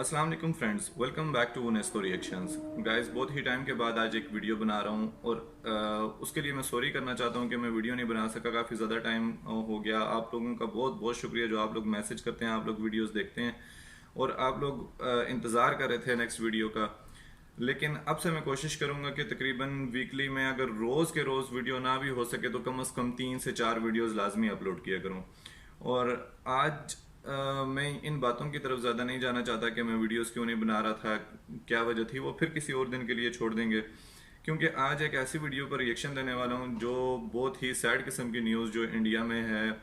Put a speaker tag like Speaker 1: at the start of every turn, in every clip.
Speaker 1: अस्सलाम वालेकुम friends, welcome back to Nesco reactions. Guys, बहुत ही टाइम के बाद आज एक वीडियो बना रहा हूँ और उसके लिए मैं सॉरी करना चाहता हूँ कि मैं वीडियो नहीं बना सका। काफ़ी ज़्यादा टाइम हो गया। आप लोगों का बहुत बहुत शुक्रिया जो आप लोग मैसेज करते हैं, आप लोग वीडियोस देखते हैं और आप लोग इंतज़ार कर रहे थे नेक्स्ट वीडियो का। लेकिन अब से मैं कोशिश करूंगा कि तकरीबन वीकली में अगर रोज़ के रोज़ वीडियो ना भी हो सके तो कम से कम 3 से 4 वीडियोस लाजमी अपलोड किया करूं। और आज मैं इन बातों की तरफ ज़्यादा नहीं जाना चाहता कि मैं वीडियोस क्यों नहीं बना रहा था, क्या वजह थी, वो फिर किसी और दिन के लिए छोड़ देंगे। क्योंकि आज एक ऐसी वीडियो पर रिएक्शन देने वाला हूँ जो बहुत ही सैड किस्म की न्यूज़ जो इंडिया में है,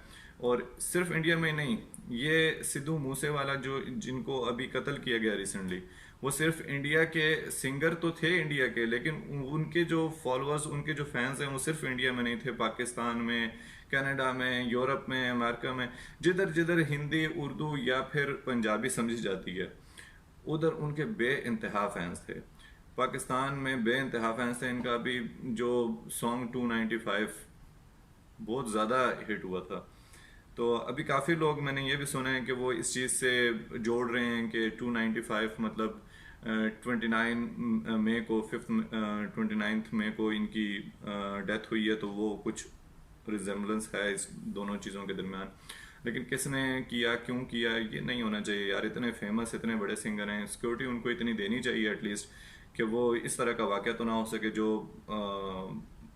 Speaker 1: और सिर्फ इंडिया में नहीं, ये सिद्धू मूसेवाला जो जिनको अभी कत्ल किया गया रिसेंटली, वो सिर्फ इंडिया के सिंगर तो थे इंडिया के, लेकिन उनके जो फॉलोअर्स, उनके जो फैंस हैं वो सिर्फ इंडिया में नहीं थे, पाकिस्तान में, कनाडा में, यूरोप में, अमेरिका में, जिधर जिधर हिंदी, उर्दू या फिर पंजाबी समझी जाती है उधर उनके बेइंतहा फैंस थे। पाकिस्तान में बेइंतहा फैंस थे। इनका अभी जो सॉन्ग 295 बहुत ज़्यादा हिट हुआ था, तो अभी काफ़ी लोग, मैंने ये भी सुना है कि वो इस चीज़ से जोड़ रहे हैं कि 295 मतलब 29 मई को 29 मई को इनकी डेथ हुई है, तो वो कुछ रिजेम्बलेंस है इस दोनों चीज़ों के दरमियान। लेकिन किसने किया, क्यों किया, ये नहीं होना चाहिए यार। इतने फेमस, इतने बड़े सिंगर हैं, सिक्योरिटी उनको इतनी देनी चाहिए एटलीस्ट कि वो इस तरह का वाक़या तो ना हो सके जो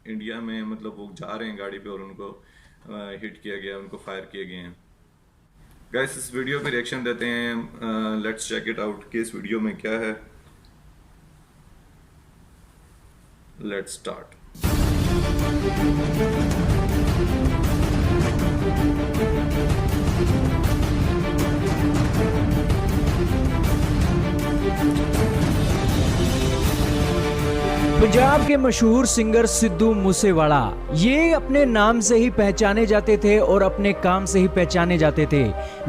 Speaker 1: इंडिया में, मतलब वो जा रहे हैं गाड़ी पे और उनको हिट किया गया, उनको फायर किए गए हैं। गाइस, इस वीडियो पे रिएक्शन देते हैं। लेट्स चेक इट आउट कि इस वीडियो में क्या है। Let's start.
Speaker 2: पंजाब के मशहूर सिंगर सिद्धू मूसेवाला, ये अपने नाम से ही पहचाने जाते थे और अपने काम से ही पहचाने जाते थे।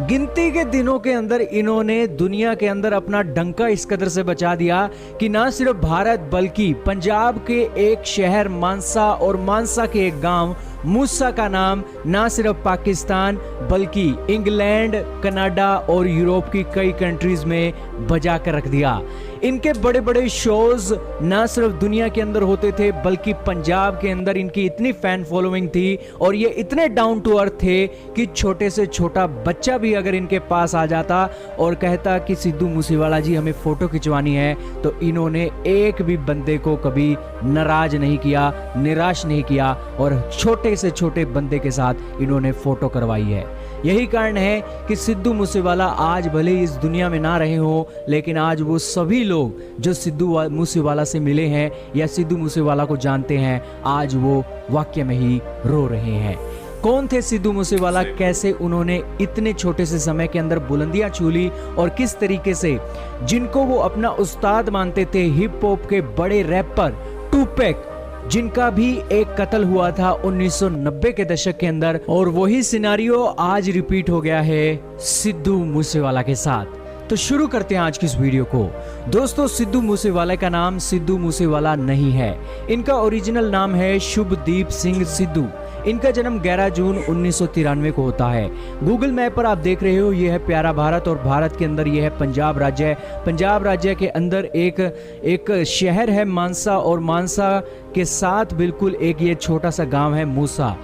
Speaker 2: गिनती के दिनों के अंदर इन्होंने दुनिया के अंदर अपना डंका इस कदर से बचा दिया कि ना सिर्फ भारत बल्कि पंजाब के एक शहर मानसा और मानसा के एक गांव मूसा का नाम ना सिर्फ पाकिस्तान बल्कि इंग्लैंड, कनाडा और यूरोप की कई कंट्रीज में बजा कर रख दिया। इनके बड़े बड़े शोज ना सिर्फ दुनिया के अंदर होते थे बल्कि पंजाब के अंदर इनकी इतनी फैन फॉलोइंग थी और ये इतने डाउन टू अर्थ थे कि छोटे से छोटा बच्चा भी अगर इनके पास आ जाता और कहता कि सिद्धू मूसेवाला जी हमें फोटो खिंचवानी है, तो इन्होंने एक भी बंदे को कभी नाराज नहीं किया, निराश नहीं किया और छोटे से छोटे बंदे के साथ इन्होंने फोटो करवाई है। यही कारण है कि सिद्धू मूसेवाला आज भले इस दुनिया में ना रहे हो, लेकिन आज वो सभी लोग जो सिद्धू मूसेवाला से मिले हैं या सिद्धू मूसेवाला को जानते हैं, आज वो वाकई में ही रो रहे हैं। कौन थे सिद्धू मूसेवाला, कैसे उन्होंने इतने छोटे से समय के अंदर बुलंदियां छू ली और किस तरीके से जिनको वो अपना उस्ताद मानते थे, हिप हॉप के बड़े रैपर टूपैक, जिनका भी एक कत्ल हुआ था 1990 के दशक के अंदर, और वही सिनारियो आज रिपीट हो गया है सिद्धू मूसेवाला के साथ। तो शुरू करते हैं आज की इस वीडियो को। दोस्तों, सिद्धू मूसेवाला का नाम सिद्धू मूसेवाला नहीं है। इनका ओरिजिनल नाम है शुभदीप सिंह सिद्धू। इनका जन्म 11 जून 1993 को होता है। गूगल मैप पर आप देख रहे हो, यह है प्यारा भारत और भारत के अंदर यह है पंजाब राज्य। पंजाब राज्य के अंदर एक शहर है मानसा और मानसा के साथ बिल्कुल एक ये छोटा सा गांव है मूसा।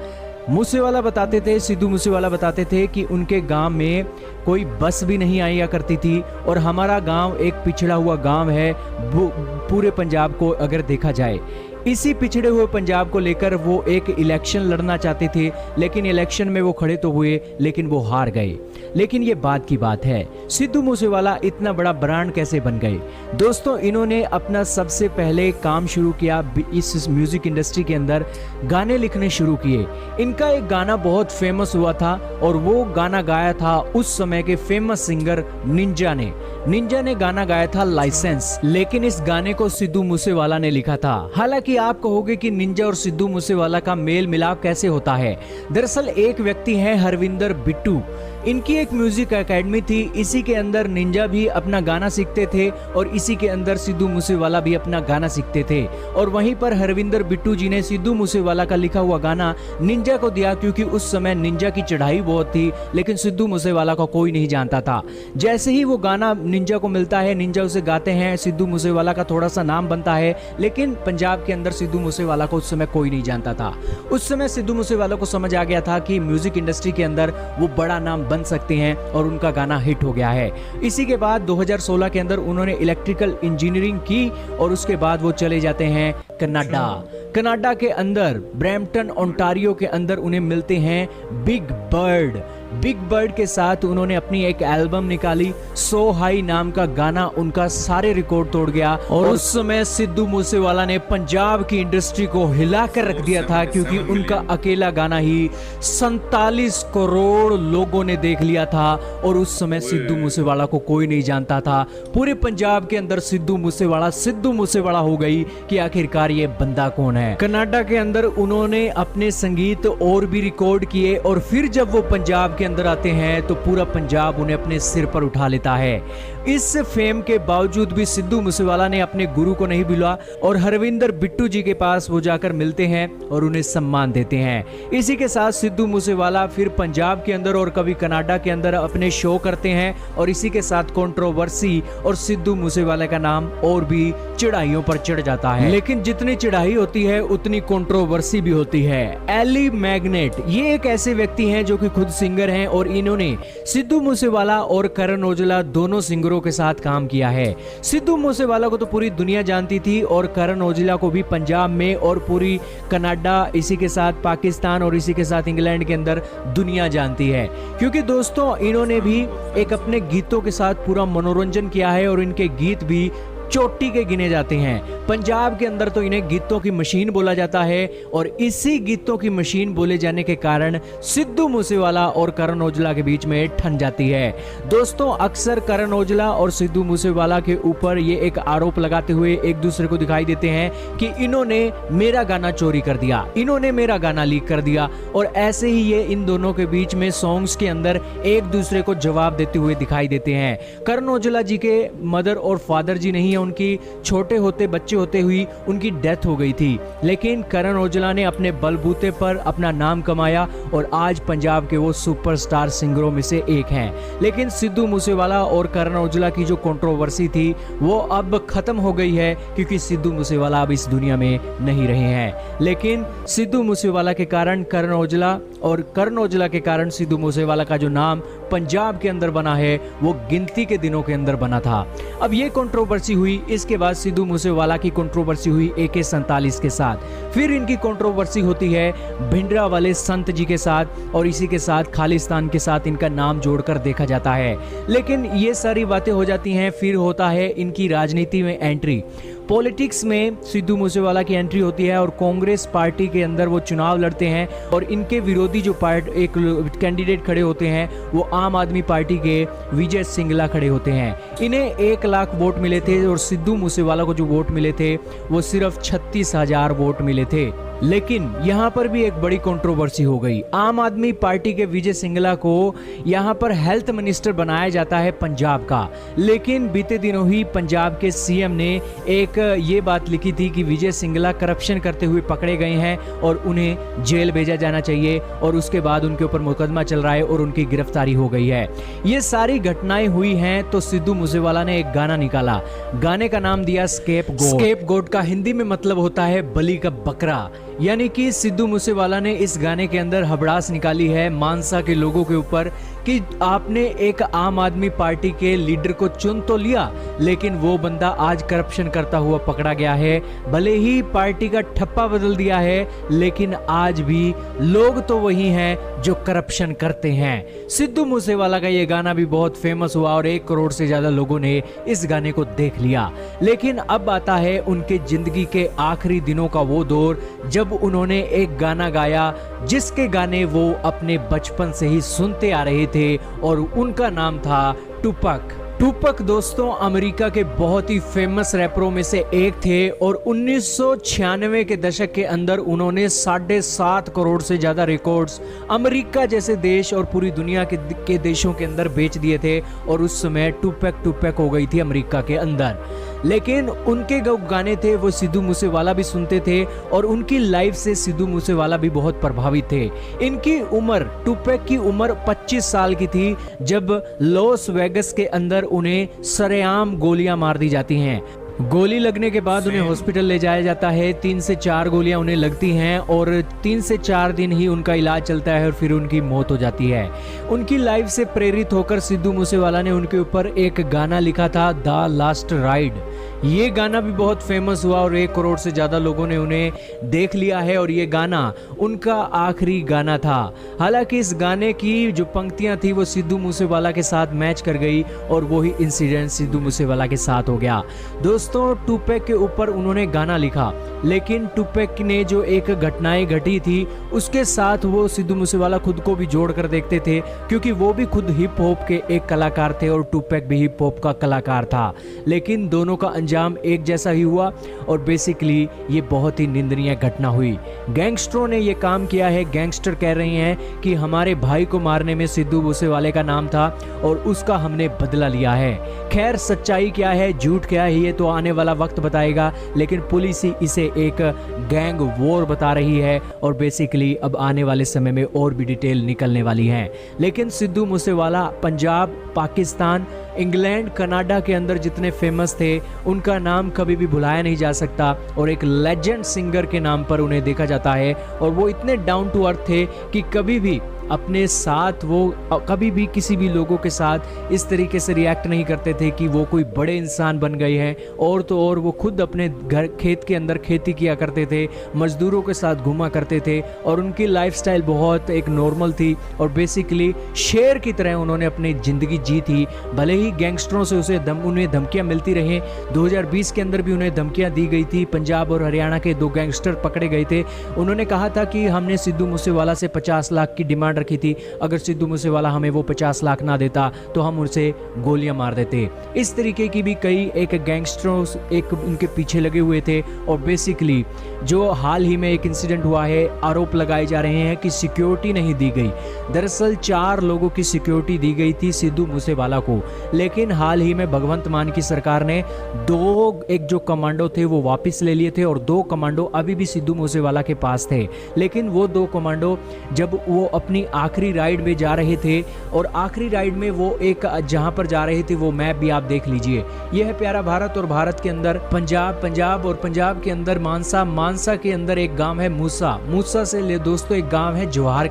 Speaker 2: मूसेवाला बताते थे, सिद्धू मूसेवाला बताते थे कि उनके गांव में कोई बस भी नहीं आया करती थी और हमारा गांव एक पिछड़ा हुआ गांव है पूरे पंजाब को अगर देखा जाए। इसी पिछड़े हुए पंजाब को लेकर वो एक इलेक्शन लड़ना चाहते थे, लेकिन इलेक्शन में वो खड़े तो हुए लेकिन वो हार गए। लेकिन ये बात की बात है, सिद्धू मूसेवाला इतना बड़ा ब्रांड कैसे बन गए? दोस्तों, इन्होंने अपना सबसे पहले काम शुरू किया इस म्यूजिक इंडस्ट्री के अंदर, गाने लिखने शुरू किए। इनका एक गाना बहुत फेमस हुआ था और वो गाना गाया था उस समय के फेमस सिंगर निंजा ने गाना गाया था लाइसेंस। लेकिन इस गाने को सिद्धू मूसेवाला ने लिखा था। हालांकि आप कहोगे कि निंजा और सिद्धू मूसेवाला का मेल मिलाप कैसे होता है। दरअसल एक व्यक्ति है हरविंदर बिट्टू, इनकी एक म्यूजिक एकेडमी थी, इसी के अंदर निंजा भी अपना गाना सीखते थे और इसी के अंदर सिद्धू मूसेवाला भी अपना गाना सीखते थे। और वहीं पर हरविंदर बिट्टू जी ने सिद्धू मूसेवाला का लिखा हुआ गाना निंजा को दिया, क्योंकि उस समय निंजा की चढ़ाई बहुत थी, लेकिन सिद्धू मूसेवाला को कोई नहीं जानता था। जैसे ही वो गाना निंजा को मिलता है, निंजा उसे गाते हैं, सिद्धू मूसेवाला का थोड़ा सा नाम बनता है, लेकिन पंजाब के अंदर सिद्धू मूसेवाला को उस समय कोई नहीं जानता था। उस समय सिद्धू मूसेवाला को समझ आ गया था कि म्यूजिक इंडस्ट्री के अंदर वो बड़ा नाम बन सकते हैं और उनका गाना हिट हो गया है। इसी के बाद 2016 के अंदर उन्होंने इलेक्ट्रिकल इंजीनियरिंग की और उसके बाद वो चले जाते हैं कनाडा। कनाडा के अंदर ब्रैम्पटन ओंटारियो के अंदर उन्हें मिलते हैं बिग बर्ड। बिग बर्ड के साथ उन्होंने अपनी एक एल्बम निकाली, सो हाई नाम का गाना उनका सारे रिकॉर्ड तोड़ गया और उस समय सिद्धू मूसेवाला ने पंजाब की इंडस्ट्री को हिला कर रख दिया था, क्योंकि उनका अकेला गाना ही 47 करोड़ लोगों ने देख लिया था। और उस समय सिद्धू मूसेवाला को कोई नहीं जानता था। पूरे पंजाब के अंदर सिद्धू मूसेवाला हो गई कि आखिरकार ये बंदा कौन है। कनाडा के अंदर उन्होंने अपने संगीत और भी रिकॉर्ड किए और फिर जब वो पंजाब के अंदर आते हैं तो पूरा पंजाब उन्हें अपने सिर पर उठा लेता है। इस फेम के बावजूद भी सिद्धू मूसेवाला ने अपने गुरु को नहीं भूला और हरविंदर बिट्टू जी के पास वो जाकर मिलते हैं और उन्हें सम्मान देते हैं। इसी के साथ सिद्धू मूसेवाला फिर पंजाब के अंदर और कभी कनाडा के अंदर अपने शो करते हैं और इसी के साथ कंट्रोवर्सी और सिद्धू मूसेवाला का नाम और भी चढ़ाइयों पर चढ़ जाता है। लेकिन जितनी चढ़ाई होती है उतनी कंट्रोवर्सी भी होती है। एली मैग्नेट ये एक ऐसे व्यक्ति हैं जो कि खुद सिंगर हैं और इन्होंने सिद्धू मूसेवाला और करण औजला दोनों सिंगरों के साथ काम किया है। सिद्धू मूसेवाला को तो पूरी दुनिया जानती थी और करण औजला को भी पंजाब में और पूरी कनाडा, इसी के साथ पाकिस्तान और इसी के साथ इंग्लैंड के अंदर दुनिया जानती है, क्योंकि दोस्तों इन्होंने भी एक अपने गीतों के साथ पूरा मनोरंजन किया है और इनके गीत भी चोटी के गिने जाते हैं। पंजाब के अंदर तो इन्हें गीतों की मशीन बोला जाता है और इसी गीतों की मशीन बोले जाने के कारण सिद्धू मूसेवाला और करण औजला के बीच में ठन जाती है। दोस्तों अक्सर करण औजला और सिद्धू मूसेवाला के ऊपर ये एक आरोप लगाते हुए एक दूसरे को दिखाई देते हैं कि इन्होंने मेरा गाना चोरी कर दिया, इन्होंने मेरा गाना लीक कर दिया, और ऐसे ही ये इन दोनों के बीच में सॉन्ग्स के अंदर एक दूसरे को जवाब देते हुए दिखाई देते हैं। करण औजला जी के मदर और फादर जी नहीं, उनकी छोटे होते बच्चे होते हुई उनकी डेथ हो गई थी, लेकिन करण औजला ने अपने बलबूते पर अपना नाम कमाया और आज पंजाब के वो सुपरस्टार सिंगरों में से एक हैं। लेकिन सिद्धू मूसेवाला और करण औजला की जो कंट्रोवर्सी थी वो अब खत्म हो गई है, क्योंकि सिद्धू मूसेवाला अब इस दुनिया में नहीं रहे हैं। लेकिन सिद्धू मूसेवाला के कारण करण औजला और करण औजला के कारण सिद्धू मूसेवाला का जो नाम पंजाब के अंदर बना है वो गिनती के दिनों के अंदर बना था। अब ये कंट्रोवर्सी हुई, इसके बाद सिद्धू मूसेवाला की कंट्रोवर्सी हुई AK-47 के साथ, फिर इनकी कंट्रोवर्सी होती है भिंडरा वाले संत जी के साथ और इसी के साथ खालिस्तान के साथ इनका नाम जोड़कर देखा जाता है। लेकिन ये सारी बातें हो जाती हैं, फिर होता है इनकी राजनीति में एंट्री। पॉलिटिक्स में सिद्धू मूसेवाला की एंट्री होती है और कांग्रेस पार्टी के अंदर वो चुनाव लड़ते हैं और इनके विरोधी जो एक कैंडिडेट खड़े होते हैं वो आम आदमी पार्टी के विजय सिंगला खड़े होते हैं। इन्हें 1 लाख वोट मिले थे और सिद्धू मूसेवाला को जो वोट मिले थे वो सिर्फ 36,000 वोट मिले थे। लेकिन यहाँ पर भी एक बड़ी कंट्रोवर्सी हो गई। आम आदमी पार्टी के विजय सिंगला को यहाँ पर हेल्थ मिनिस्टर बनाया जाता है पंजाब का, लेकिन बीते दिनों ही पंजाब के सीएम ने एक ये बात लिखी थी कि विजय सिंगला करप्शन करते हुए पकड़े गए हैं और उन्हें जेल भेजा जाना चाहिए, और उसके बाद उनके ऊपर मुकदमा चल रहा है और उनकी गिरफ्तारी हो गई है। ये सारी घटनाएं हुई हैं तो सिद्धू मूसेवाला ने एक गाना निकाला, गाने का नाम दिया स्केप गोट। स्केप गोट का हिंदी में मतलब होता है बलि का बकरा, यानी कि सिद्धू मूसेवाला ने इस गाने के अंदर हबड़ास निकाली है मानसा के लोगों के ऊपर कि आपने एक आम आदमी पार्टी के लीडर को चुन तो लिया, लेकिन वो बंदा आज करप्शन करता हुआ पकड़ा गया है। भले ही पार्टी का ठप्पा बदल दिया है, लेकिन आज भी लोग तो वही हैं जो करप्शन करते हैं। सिद्धू मूसेवाला का ये गाना भी बहुत फेमस हुआ और 1 करोड़ से ज्यादा लोगों ने इस गाने को देख लिया। लेकिन अब आता है उनके जिंदगी के आखिरी दिनों का वो दौर जब उन्होंने एक गाना गाया जिसके गाने वो अपने बचपन से ही सुनते आ रहे थे और उनका नाम था टुपक। टूपक दोस्तों अमेरिका के बहुत ही फेमस रैपरों में से एक थे और 1996 के दशक के अंदर उन्होंने 7.5 करोड़ से ज्यादा रिकॉर्ड्स अमेरिका जैसे देश और पूरी दुनिया के देशों के अंदर बेच दिए थे और उस समय टूपैक हो गई थी अमेरिका के अंदर। लेकिन उनके गाने थे वो सिद्धू मूसेवाला भी सुनते थे और उनकी लाइफ से सिद्धू मूसेवाला भी बहुत प्रभावित थे। इनकी उम्र टूपैक की उम्र 25 साल की थी जब लॉस वेगस के अंदर उन्हें सरेआम गोलियां मार दी जाती हैं। गोली लगने के बाद उन्हें हॉस्पिटल ले जाया जाता है। 3 से 4 गोलियां उन्हें लगती हैं और 3 से 4 दिन ही उनका इलाज चलता है और फिर उनकी मौत हो जाती है। उनकी लाइफ से प्रेरित होकर सिद्धू मूसेवाला ने उनके ऊपर एक गाना लिखा था, द लास्ट राइड। ये गाना भी बहुत फेमस हुआ और 1 करोड़ से ज्यादा लोगों ने उन्हें देख लिया है और ये गाना उनका आखिरी गाना था। हालांकि इस गाने की जो पंक्तियां थी वो सिद्धू मूसेवाला के साथ मैच कर गई और वही इंसिडेंट सिद्धू मूसेवाला के साथ हो गया। दोस्तों टूपैक के ऊपर उन्होंने गाना लिखा, लेकिन टूपैक ने जो एक घटनाएं घटी थी उसके साथ वो सिद्धू मूसेवाला खुद को भी जोड़ कर देखते थे, क्योंकि वो भी खुद हिप हॉप के एक कलाकार थे और टूपैक भी हिप हॉप का कलाकार था। लेकिन दोनों का अंजाम एक जैसा ही हुआ और बेसिकली ये बहुत ही निंदनीय घटना हुई। गैंगस्टरों ने ये काम किया है। गैंगस्टर कह रहे हैं कि हमारे भाई को मारने में सिद्धू मूसेवाले का नाम था और उसका हमने बदला लिया है। खैर सच्चाई क्या है झूठ क्या है ये तो आने वाला वक्त बताएगा, लेकिन पुलिस ही इसे एक गैंग वॉर बता रही है और बेसिकली अब आने वाले समय में और भी डिटेल निकलने वाली है। लेकिन सिद्धू मूसेवाला पंजाब, पाकिस्तान, इंग्लैंड, कनाडा के अंदर जितने फेमस थे उनका नाम कभी भी भुलाया नहीं जा सकता और एक लेजेंड सिंगर के नाम पर उन्हें देखा जाता है। और वो इतने डाउन टू अर्थ थे कि कभी भी अपने साथ वो कभी भी किसी भी लोगों के साथ इस तरीके से रिएक्ट नहीं करते थे कि वो कोई बड़े इंसान बन गए हैं। और तो और वो खुद अपने घर खेत के अंदर खेती किया करते थे, मजदूरों के साथ घूमा करते थे और उनकी लाइफस्टाइल बहुत एक नॉर्मल थी और बेसिकली शेर की तरह उन्होंने अपनी ज़िंदगी जी थी। भले ही गैंगस्टरों से उन्हें धमकियाँ मिलती रहीं, 2020 के अंदर भी उन्हें धमकियाँ दी गई थी। पंजाब और हरियाणा के 2 गैंगस्टर पकड़े गए थे। उन्होंने कहा था कि हमने सिद्धू मूसेवाला से 50 लाख की डिमांड रखी थी, अगर सिद्धू मूसेवाला हमें वो 50 लाख ना देता तो हम उनसे गोलियां मार देते। इस तरीके की भी कई एक गैंगस्टरों एक उनके पीछे लगे हुए थे। और बेसिकली जो हाल ही में एक इंसिडेंट हुआ है, आरोप लगाए जा रहे हैं कि सिक्योरिटी नहीं दी गई। दरअसल 4 लोगों की सिक्योरिटी दी गई थी सिद्धू मूसेवाला को, लेकिन हाल ही में भगवंत मान की सरकार ने 2 एक जो कमांडो थे वो वापस ले लिए थे और 2 कमांडो अभी भी सिद्धू मूसेवाला के पास थे। लेकिन वो 2 कमांडो जब वो अपनी आखिरी राइड में जा रहे थे और आखिरी राइड में वो एक जहां पर जा रहे थे वो मैप भी आप देख लीजिए। यह है प्यारा भारत और भारत के अंदर पंजाब और पंजाब के अंदर मानसा के अंदर एक गांव है मूसा से ले दोस्तों एक गांव है जोहार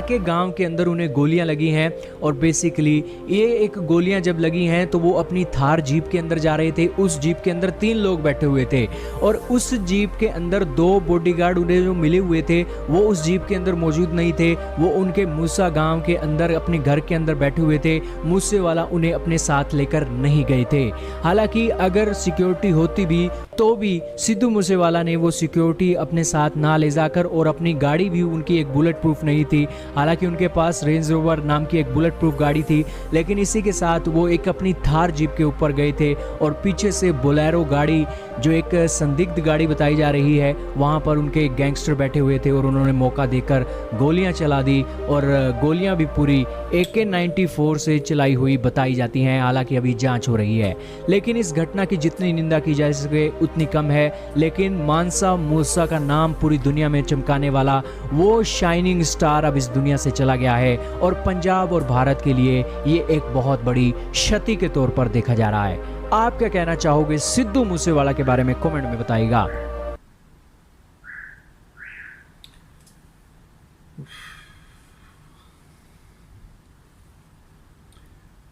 Speaker 2: के गांव के अंदर उन्हें गोलियां लगी हैं। और बेसिकली ये एक गोलियां जब लगी हैं तो वो अपनी थार जीप के अंदर जा रहे थे। उस जीप के अंदर 3 लोग बैठे हुए थे और उस जीप के अंदर 2 बॉडीगार्ड उन्हें जो मिले हुए थे वो उस जीप के अंदर मौजूद नहीं थे। वो उनके मूसा गांव के अंदर अपने घर के अंदर बैठे हुए थे। मूसेवाला उन्हें अपने साथ लेकर नहीं गए थे। हालांकि अगर सिक्योरिटी होती भी तो भी सिद्धू मूसेवाला ने वो सिक्योरिटी अपने साथ ना ले जाकर, और अपनी गाड़ी भी उनकी एक बुलेट प्रूफ नहीं थी। हालांकि उनके पास रेंज रोवर नाम की एक बुलेट प्रूफ गाड़ी थी, लेकिन इसी के साथ वो एक अपनी थार जीप के ऊपर गए थे और पीछे से बोलेरो गाड़ी जो एक संदिग्ध गाड़ी बताई जा रही है वहां पर उनके गैंगस्टर बैठे हुए थे और उन्होंने मौका देकर गोलियां चला दी और गोलियां भी पूरी AK-94 से चलाई हुई बताई जाती हैं। हालांकि अभी जांच हो रही है, लेकिन इस घटना की जितनी निंदा की जा सके उतनी कम है। लेकिन मानसा मूसा का नाम पूरी दुनिया में चमकाने वाला वो शाइनिंग स्टार अब इस दुनिया से चला गया है और पंजाब और भारत के लिए ये एक बहुत बड़ी क्षति के तौर पर देखा जा रहा है। आप क्या कहना चाहोगे सिद्धू मूसेवाला के बारे में? कमेंट में बताइएगा।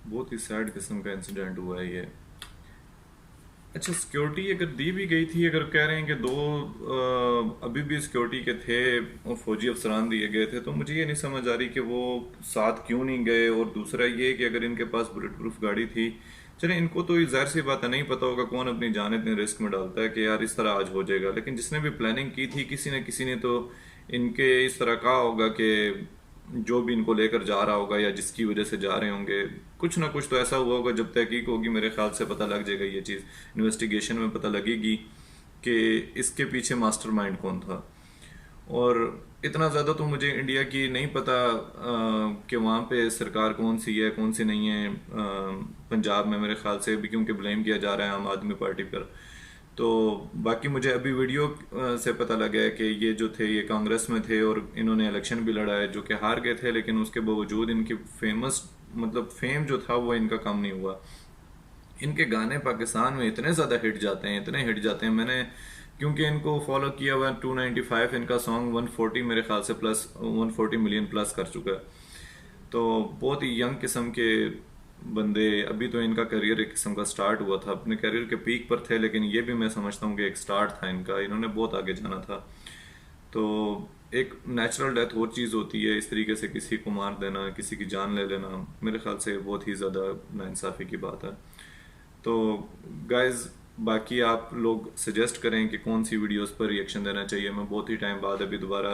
Speaker 1: बहुत ही सैड किस्म का इंसिडेंट हुआ है ये। अच्छा, सिक्योरिटी अगर दी भी गई थी, अगर कह रहे हैं कि 2 अभी भी सिक्योरिटी के थे और फौजी अफसरान दिए गए थे, तो मुझे ये नहीं समझ आ रही कि वो साथ क्यों नहीं गए। और दूसरा ये कि अगर इनके पास बुलेट प्रूफ गाड़ी थी, चले इनको तो जाहिर सी बात है नहीं पता होगा कौन अपनी जान इतने रिस्क में डालता है कि यार इस तरह आज हो जाएगा, लेकिन जिसने भी प्लानिंग की थी किसी ने तो इनके इस तरह कहा होगा कि जो भी इनको लेकर जा रहा होगा या जिसकी वजह से जा रहे होंगे, कुछ ना कुछ तो ऐसा हुआ होगा, जब तहकीक होगी मेरे ख्याल से पता लग जाएगा ये चीज़, इन्वेस्टिगेशन में पता लगेगी कि इसके पीछे मास्टरमाइंड कौन था। और इतना ज़्यादा तो मुझे इंडिया की नहीं पता कि वहाँ पे सरकार कौन सी है कौन सी नहीं है। पंजाब में मेरे ख्याल से भी क्योंकि ब्लेम किया जा रहा है आम आदमी पार्टी पर। तो बाकी मुझे अभी वीडियो से पता लगा है कि ये जो थे ये कांग्रेस में थे और इन्होंने इलेक्शन भी लड़ा है, जो कि हार गए थे, लेकिन उसके बावजूद इनकी फेम जो था वो इनका कम नहीं हुआ। इनके गाने पाकिस्तान में इतने ज़्यादा हिट जाते हैं, इतने हिट जाते हैं। मैंने क्योंकि इनको फॉलो किया हुआ 295, इनका सॉन्ग 140 मेरे ख्याल से प्लस 140 मिलियन प्लस कर चुका है। तो बहुत ही यंग किस्म के बंदे, अभी तो इनका करियर एक किस्म का स्टार्ट हुआ था, अपने करियर के पीक पर थे, लेकिन ये भी मैं समझता हूँ कि एक स्टार्ट था इनका, इन्होंने बहुत आगे जाना था। तो एक नेचुरल डेथ और चीज़ होती है, इस तरीके से किसी को मार देना, किसी की जान ले लेना, मेरे ख्याल से बहुत ही ज़्यादा नाइंसाफ़ी की बात है। तो गाइज बाकी आप लोग सजेस्ट करें कि कौन सी वीडियोस पर रिएक्शन देना चाहिए। मैं बहुत ही टाइम बाद अभी दोबारा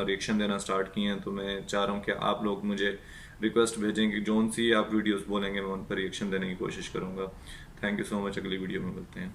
Speaker 1: रिएक्शन देना स्टार्ट किए हैं, तो मैं चाह रहा हूँ कि आप लोग मुझे रिक्वेस्ट भेजें कि जौन सी आप वीडियोस बोलेंगे मैं उन पर रिएक्शन देने की कोशिश करूँगा। थैंक यू सो मच, अगली वीडियो में मिलते हैं।